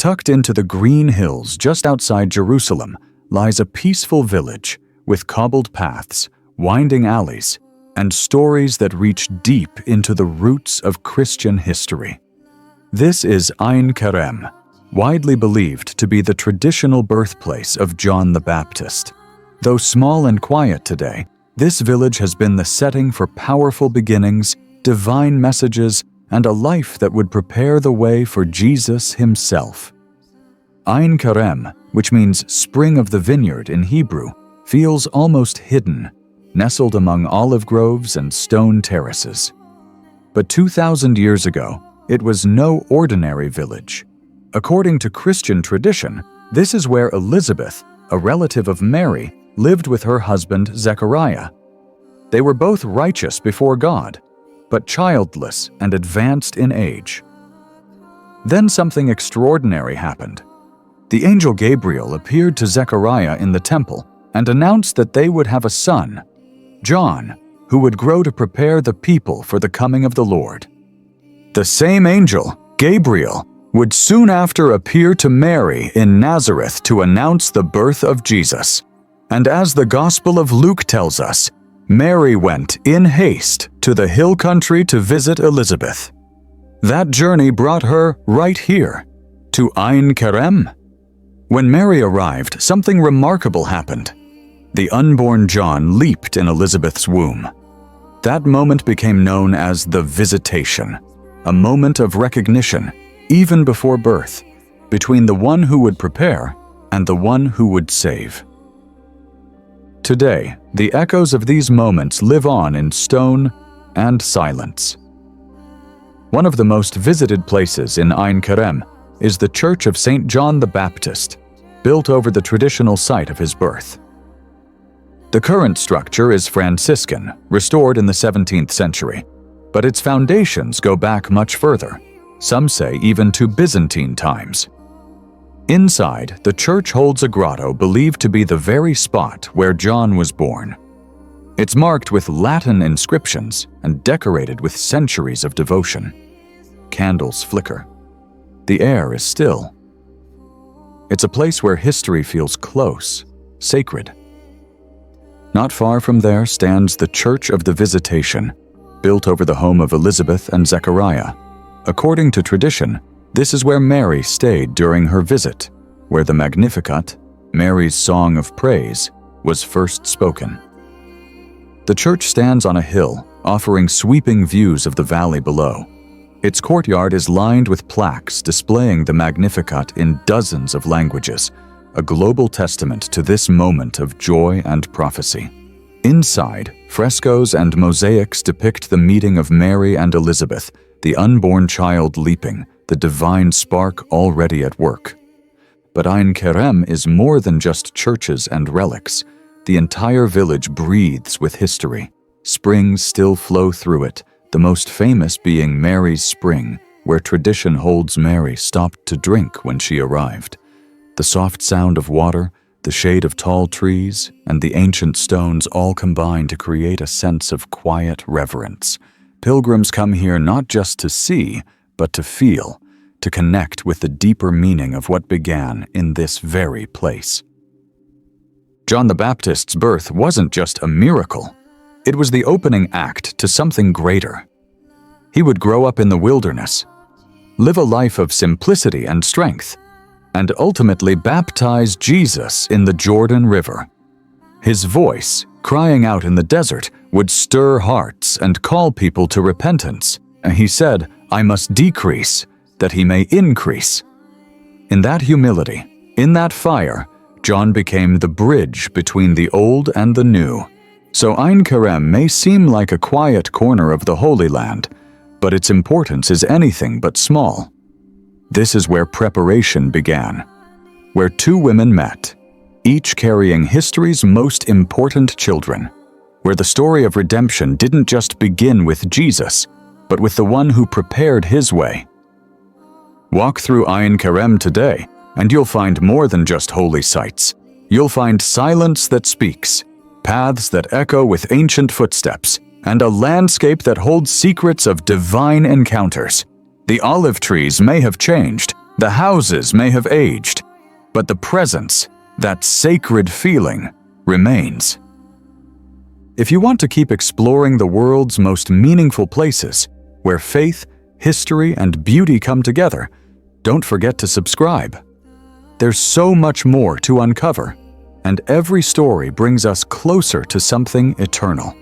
Tucked into the green hills just outside Jerusalem lies a peaceful village with cobbled paths, winding alleys, and stories that reach deep into the roots of Christian history. This is Ain Karem, widely believed to be the traditional birthplace of John the Baptist. Though small and quiet today, this village has been the setting for powerful beginnings, divine messages, and a life that would prepare the way for Jesus himself. Ain Karem, which means spring of the vineyard in Hebrew, feels almost hidden, nestled among olive groves and stone terraces. But 2,000 years ago, it was no ordinary village. According to Christian tradition, this is where Elizabeth, a relative of Mary, lived with her husband Zechariah. They were both righteous before God, but childless and advanced in age. Then something extraordinary happened. The angel Gabriel appeared to Zechariah in the temple and announced that they would have a son, John, who would grow to prepare the people for the coming of the Lord. The same angel, Gabriel, would soon after appear to Mary in Nazareth to announce the birth of Jesus. And as the Gospel of Luke tells us, Mary went in haste to the hill country to visit Elizabeth. That journey brought her right here, to Ain Karem. When Mary arrived, something remarkable happened. The unborn John leaped in Elizabeth's womb. That moment became known as the Visitation, a moment of recognition, even before birth, between the one who would prepare and the one who would save. Today, the echoes of these moments live on in stone and silence. One of the most visited places in Ain Karem is the Church of St. John the Baptist, built over the traditional site of his birth. The current structure is Franciscan, restored in the 17th century, but its foundations go back much further, some say even to Byzantine times. Inside, the church holds a grotto believed to be the very spot where John was born. It's marked with Latin inscriptions and decorated with centuries of devotion. Candles flicker. The air is still. It's a place where history feels close, sacred. Not far from there stands the Church of the Visitation, built over the home of Elizabeth and Zechariah. According to tradition, this is where Mary stayed during her visit, where the Magnificat, Mary's song of praise, was first spoken. The church stands on a hill, offering sweeping views of the valley below. Its courtyard is lined with plaques displaying the Magnificat in dozens of languages, a global testament to this moment of joy and prophecy. Inside, frescoes and mosaics depict the meeting of Mary and Elizabeth, the unborn child leaping, the divine spark already at work. But Ain Karem is more than just churches and relics. The entire village breathes with history. Springs still flow through it, the most famous being Mary's Spring, where tradition holds Mary stopped to drink when she arrived. The soft sound of water, the shade of tall trees, and the ancient stones all combine to create a sense of quiet reverence. Pilgrims come here not just to see, but to feel, to connect with the deeper meaning of what began in this very place. John the Baptist's birth wasn't just a miracle. It was the opening act to something greater. He would grow up in the wilderness, live a life of simplicity and strength, and ultimately baptize Jesus in the Jordan River. His voice, crying out in the desert, would stir hearts and call people to repentance. He said, "I must decrease, that he may increase." In that humility, in that fire, John became the bridge between the old and the new. So Ain Karem may seem like a quiet corner of the Holy Land, but its importance is anything but small. This is where preparation began, where two women met, each carrying history's most important children, where the story of redemption didn't just begin with Jesus, but with the one who prepared his way. Walk through Ain Karem today, and you'll find more than just holy sites. You'll find silence that speaks, paths that echo with ancient footsteps, and a landscape that holds secrets of divine encounters. The olive trees may have changed, The houses may have aged, but the presence, that sacred feeling, remains. If you want to keep exploring the world's most meaningful places, where faith, history, and beauty come together, don't forget to subscribe. There's so much more to uncover, and every story brings us closer to something eternal.